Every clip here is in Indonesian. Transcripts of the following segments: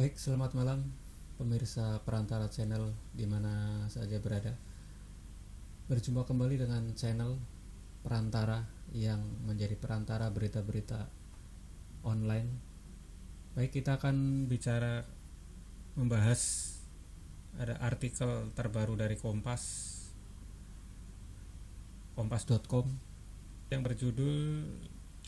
Baik, selamat malam pemirsa Perantara Channel di mana saja berada. Berjumpa kembali dengan channel Perantara yang menjadi perantara berita-berita online. Baik, kita akan membahas ada artikel terbaru dari kompas.com yang berjudul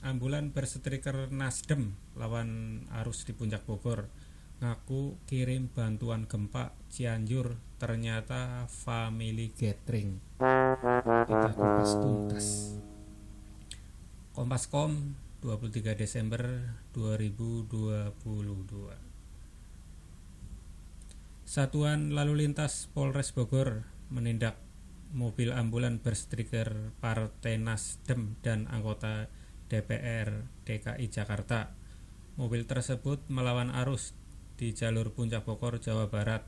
Ambulan berstiker Nasdem lawan arus di Puncak Bogor, ngaku kirim bantuan gempa Cianjur, ternyata family gathering. Kita kupas tuntas. Kompas.com 23 Desember 2022. Satuan Lalu Lintas Polres Bogor menindak mobil ambulan berstiker Partai Nasdem dan anggota DPR DKI Jakarta. Mobil tersebut melawan arus di jalur Puncak Bogor, Jawa Barat.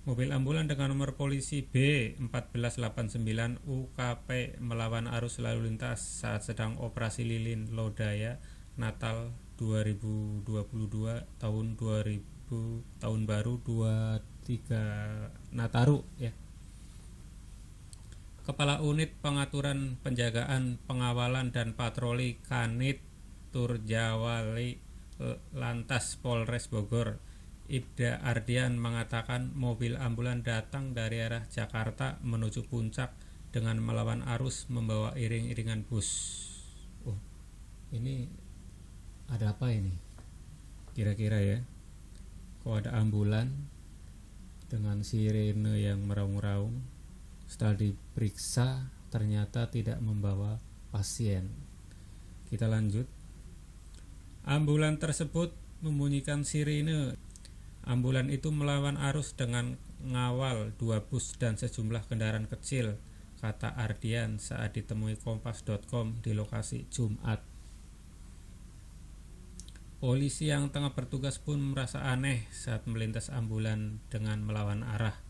Mobil ambulan dengan nomor polisi B1489 UKP melawan arus lalu lintas saat sedang operasi lilin lodaya Natal 2022 tahun baru 23 Nataru ya. Kepala Unit Pengaturan Penjagaan Pengawalan dan Patroli Kanit Turjawali Lantas Polres Bogor, Ibda Ardian mengatakan mobil ambulan datang dari arah Jakarta menuju Puncak dengan melawan arus membawa iring-iringan bus. Oh, ini ada apa ini? Kira-kira ya? Kok ada ambulan dengan sirene yang meraung-raung? Setelah diperiksa ternyata tidak membawa pasien. Kita lanjut. Ambulan tersebut membunyikan sirene. Ambulan itu melawan arus dengan ngawal 2 bus dan sejumlah kendaraan kecil, kata Ardian saat ditemui kompas.com di lokasi Jumat. Polisi yang tengah bertugas pun merasa aneh saat melintas ambulan dengan melawan arah.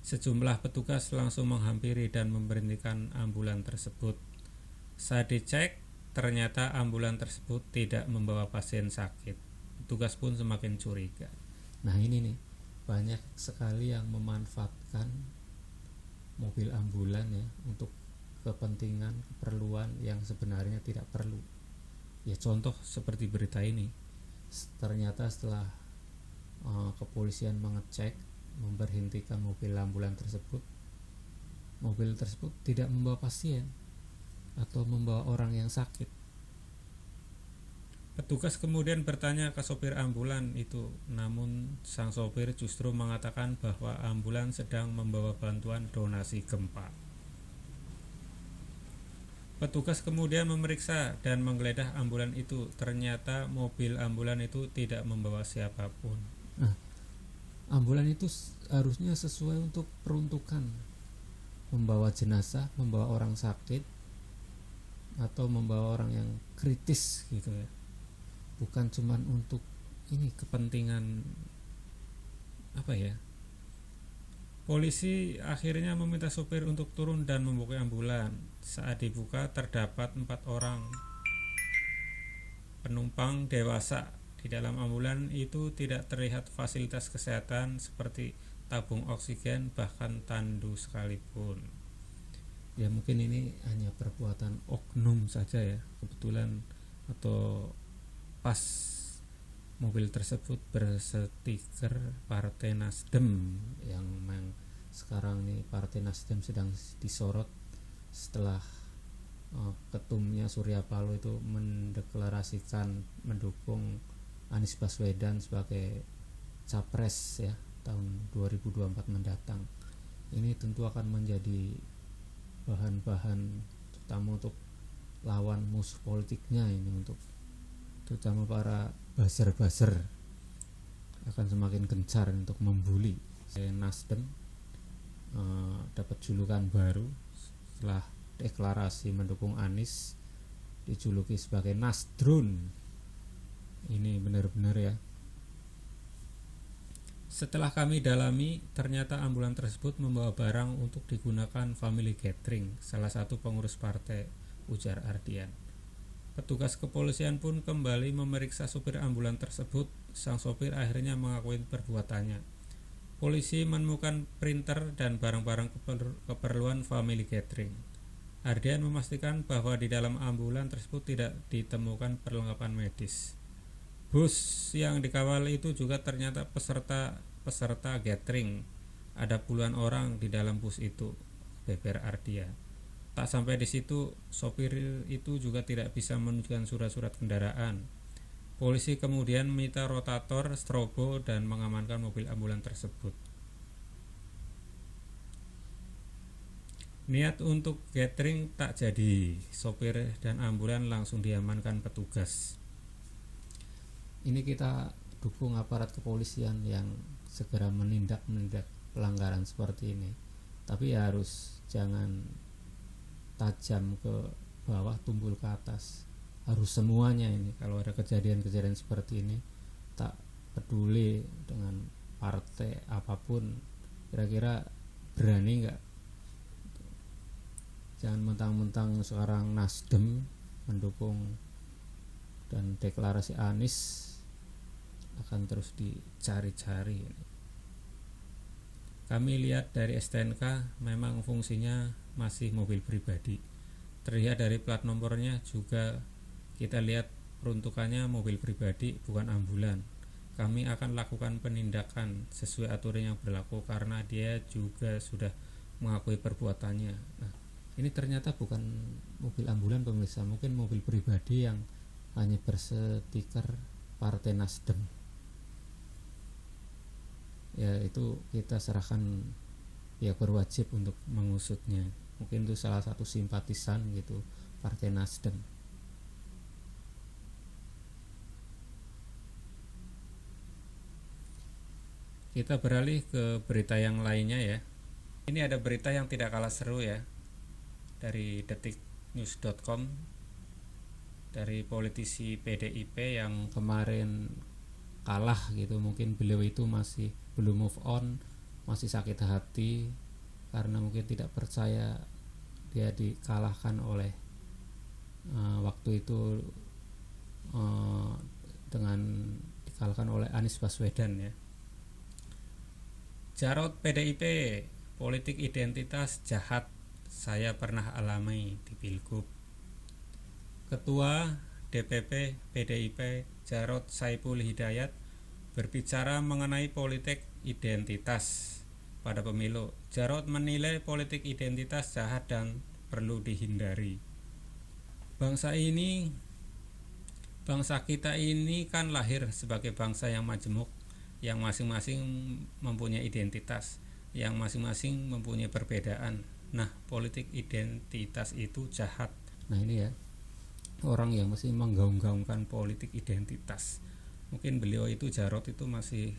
Sejumlah petugas langsung menghampiri dan memberhentikan ambulan tersebut. Saat dicek, ternyata ambulan tersebut tidak membawa pasien sakit. Petugas pun semakin curiga. Nah ini nih, banyak sekali yang memanfaatkan mobil ambulan ya untuk kepentingan, keperluan yang sebenarnya tidak perlu. Ya contoh seperti berita ini. Ternyata setelah kepolisian mengecek, memberhentikan mobil ambulan tersebut, mobil tersebut tidak membawa pasien atau membawa orang yang sakit. Petugas kemudian bertanya ke sopir ambulan itu, namun sang sopir justru mengatakan bahwa ambulan sedang membawa bantuan donasi gempa. Petugas kemudian memeriksa dan menggeledah ambulan itu. Ternyata mobil ambulan itu tidak membawa siapapun. Nah, ambulan itu harusnya sesuai untuk peruntukan membawa jenazah, membawa orang sakit atau membawa orang yang kritis gitu ya. Bukan cuman untuk ini kepentingan apa ya. Polisi akhirnya meminta sopir untuk turun dan membuka ambulan. Saat dibuka terdapat 4 orang penumpang dewasa. Di dalam ambulan itu tidak terlihat fasilitas kesehatan seperti tabung oksigen, bahkan tandu sekalipun. Ya mungkin ini hanya perbuatan oknum saja ya, kebetulan atau pas mobil tersebut berstiker Partai Nasdem yang memang sekarang nih Partai Nasdem sedang disorot setelah ketumnya Surya Paloh itu mendeklarasikan mendukung Anies Baswedan sebagai capres ya tahun 2024 mendatang. Ini tentu akan menjadi bahan-bahan terutama untuk lawan musuh politiknya ini, untuk terutama para buzzer akan semakin gencar untuk membuli. Nasdem dapat julukan baru setelah deklarasi mendukung Anies, dijuluki sebagai Nasdrun. Ini benar-benar ya. Setelah kami dalami, ternyata ambulan tersebut membawa barang untuk digunakan family gathering, salah satu pengurus partai, ujar Ardian. Petugas kepolisian pun kembali memeriksa supir ambulan tersebut. Sang sopir akhirnya mengakui perbuatannya. Polisi menemukan printer dan barang-barang keperluan family gathering. Ardian memastikan bahwa di dalam ambulan tersebut tidak ditemukan perlengkapan medis. Bus yang dikawal itu juga ternyata peserta gathering. Ada puluhan orang di dalam bus itu, beber Ardian. Tak sampai di situ, sopir itu juga tidak bisa menunjukkan surat-surat kendaraan. Polisi kemudian menyita rotator, strobo, dan mengamankan mobil ambulan tersebut. Niat untuk gathering tak jadi, sopir dan ambulan langsung diamankan petugas. Ini kita dukung aparat kepolisian yang segera menindak pelanggaran seperti ini. Tapi harus jangan tajam ke bawah tumpul ke atas, harus semuanya. Ini kalau ada kejadian-kejadian seperti ini, tak peduli dengan partai apapun, kira-kira berani nggak? Jangan mentang-mentang sekarang Nasdem mendukung dan deklarasi Anies akan terus dicari-cari. Kami lihat dari STNK memang fungsinya masih mobil pribadi. Terlihat dari plat nomornya juga kita lihat peruntukannya mobil pribadi, bukan ambulan. Kami akan lakukan penindakan sesuai aturan yang berlaku karena dia juga sudah mengakui perbuatannya. Nah, ini ternyata bukan mobil ambulan pemirsa, mungkin mobil pribadi yang hanya berstiker Partai Nasdem. Ya itu kita serahkan pihak berwajib untuk mengusutnya. Mungkin itu salah satu simpatisan gitu Partai Nasdem. Kita beralih ke berita yang lainnya ya. Ini ada berita yang tidak kalah seru ya, dari detiknews.com, dari politisi PDIP yang kemarin kalah gitu. Mungkin beliau itu masih belum move on, masih sakit hati karena mungkin tidak percaya dia dikalahkan oleh waktu itu dengan dikalahkan oleh Anies Baswedan ya. Jarod PDIP, politik identitas jahat saya pernah alami di Pilgub. Ketua DPP PDIP Jarod Saiful Hidayat berbicara mengenai politik identitas pada pemilu. Jarod menilai politik identitas jahat dan perlu dihindari. Bangsa kita ini kan lahir sebagai bangsa yang majemuk, yang masing-masing mempunyai identitas, yang masing-masing mempunyai perbedaan. Nah, politik identitas itu jahat. Nah ini ya, orang yang masih menggaung-gaungkan politik identitas. Mungkin beliau itu, Jarod itu masih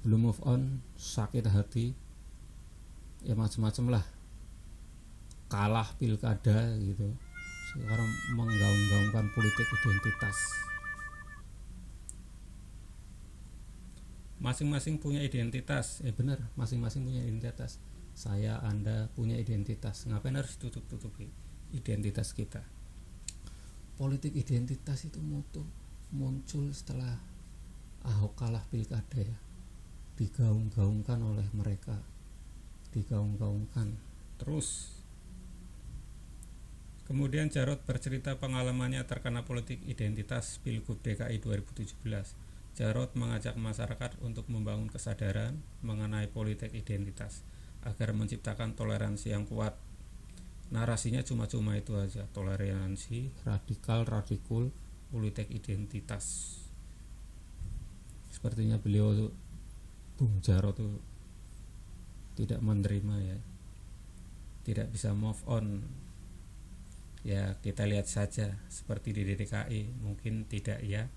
belum move on, sakit hati, ya macam-macam lah, kalah pilkada gitu, sekarang menggaung-gaungkan politik identitas. Masing-masing punya identitas, benar, masing-masing punya identitas. Saya, Anda punya identitas, ngapain harus tutup-tutupi identitas kita? Politik identitas itu muncul setelah Ahok kalah pilkada ya, digaung-gaungkan oleh mereka, digaung-gaungkan terus. Kemudian Jarod bercerita pengalamannya terkena politik identitas Pilgub DKI 2017. Jarod mengajak masyarakat untuk membangun kesadaran mengenai politik identitas agar menciptakan toleransi yang kuat. Narasinya cuma-cuma itu aja, toleransi, radikul, politik identitas. Sepertinya beliau Bung Jarod tuh tidak menerima ya, tidak bisa move on. Ya kita lihat saja seperti di DKI, mungkin tidak ya,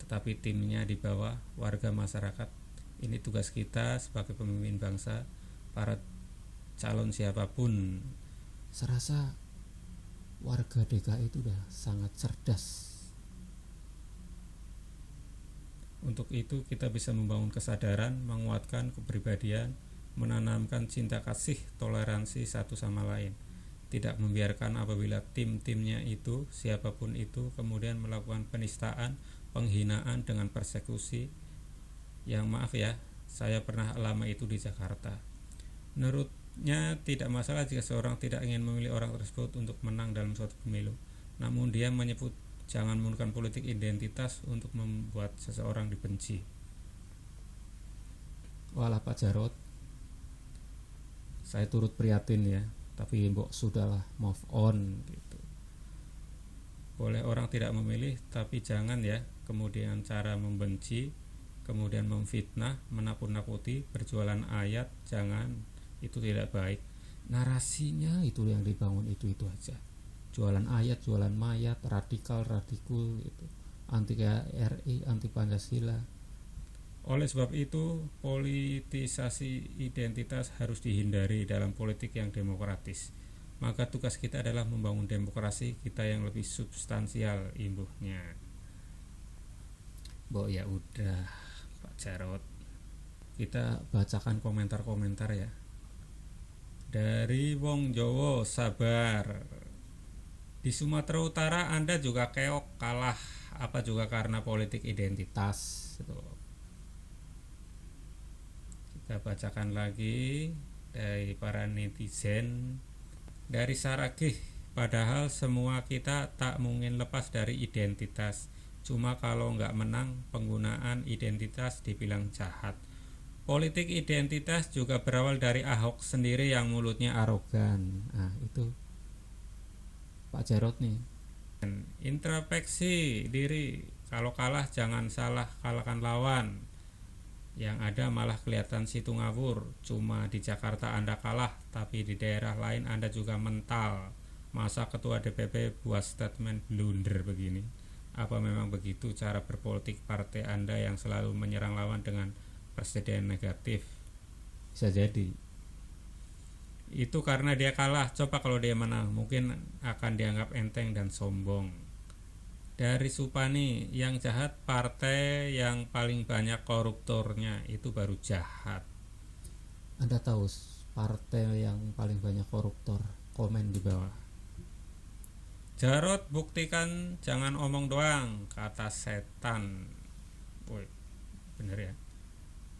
tetapi timnya di bawah, warga masyarakat. Ini tugas kita sebagai pemimpin bangsa, para calon siapapun. Serasa warga DKI itu udah sangat cerdas. Untuk itu kita bisa membangun kesadaran, menguatkan kepribadian, menanamkan cinta kasih, toleransi satu sama lain. tidak membiarkan apabila tim-timnya itu, siapapun itu, kemudian melakukan penistaan, penghinaan dengan persekusi. Yang maaf ya, saya pernah alami itu di Jakarta. Menurutnya tidak masalah jika seorang tidak ingin memilih orang tersebut untuk menang dalam suatu pemilu. Namun dia menyebut jangan menggunakan politik identitas untuk membuat seseorang dibenci. Walah Pak Jarot, saya turut prihatin ya, tapi mbok sudahlah, move on gitu. Boleh orang tidak memilih, tapi jangan ya kemudian cara membenci, kemudian memfitnah, menakut-nakuti, berjualan ayat, jangan, itu tidak baik. Narasinya itu yang dibangun itu aja, jualan ayat, jualan mayat, radikal itu, anti KRI, anti Pancasila. Oleh sebab itu, politisasi identitas harus dihindari dalam politik yang demokratis. Maka tugas kita adalah membangun demokrasi kita yang lebih substansial imbuhnya. Ya udah Pak Jarot, kita bacakan komentar-komentar ya. Dari Wong Jowo, sabar. Di Sumatera Utara Anda juga keok kalah, apa juga karena politik identitas gitu. Kita bacakan lagi dari para netizen. Dari Saragih, padahal semua kita tak mungkin lepas dari identitas. Cuma kalau nggak menang, penggunaan identitas dibilang jahat. Politik identitas juga berawal dari Ahok sendiri yang mulutnya arogan. Nah itu Pak Jarot nih. Introspeksi diri, kalau kalah jangan salah kalahkan lawan. Yang ada malah kelihatan situ ngawur. Cuma di Jakarta Anda kalah, tapi di daerah lain Anda juga mental. Masa ketua DPP buat statement blunder begini? Apa memang begitu cara berpolitik partai Anda yang selalu menyerang lawan dengan presiden negatif? Bisa jadi itu karena dia kalah. Coba kalau dia menang, mungkin akan dianggap enteng dan sombong. Dari Supani, yang jahat partai yang paling banyak koruptornya, itu baru jahat. Anda tahu partai yang paling banyak koruptor? Komen di bawah. Jarot, buktikan, jangan omong doang, kata setan. Woi, bener ya.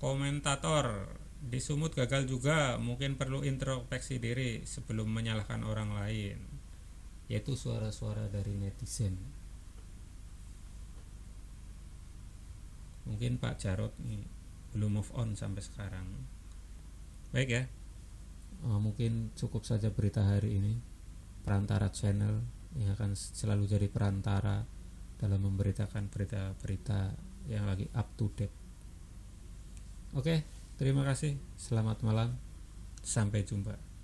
Komentator, di Sumut gagal juga, mungkin perlu introspeksi diri sebelum menyalahkan orang lain. Yaitu suara-suara dari netizen. Mungkin Pak Jarot nih belum move on sampai sekarang. Baik ya, mungkin cukup saja berita hari ini. Perantara Channel yang akan selalu jadi perantara dalam memberitakan berita-berita yang lagi up to date. Oke, terima kasih. Selamat malam. Sampai jumpa.